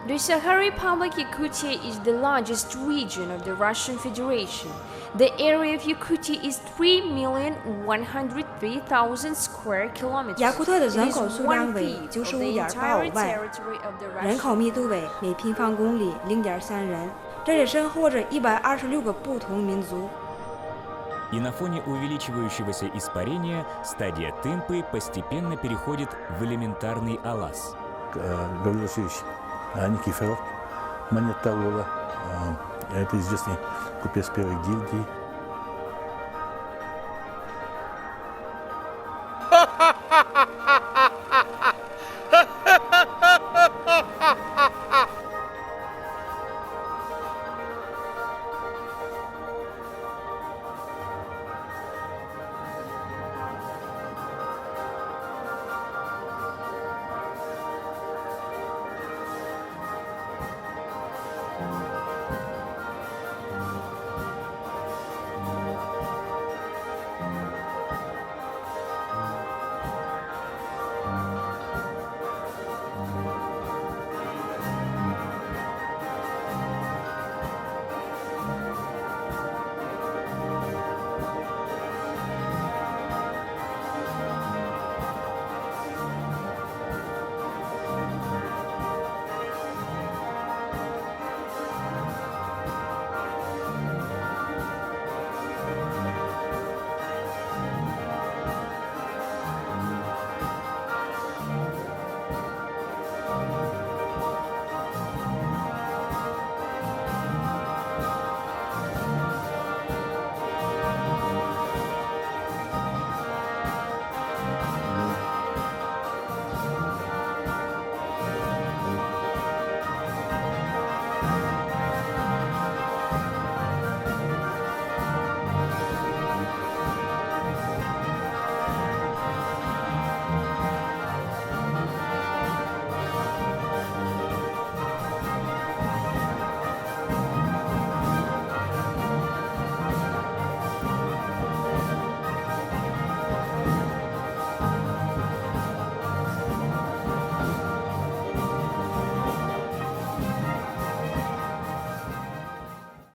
The Sakhalin Republic Yakutia is the largest region of the Russian Federation. The area of Yakutia is 3,103,000 square kilometers. 雅库特的 It 人 is 口数量 1 为 fifth of 95.85 the entire 万， territory of the 人口 Russian. 密度为每平方公里0.3人，这里生活着126个不同民族。 И на фоне увеличивающегося испарения стадия темпы постепенно переходит в элементарный алаз. Гаврил Васильевич Никифоров, монет Таврова, это известный купец первой гильдии.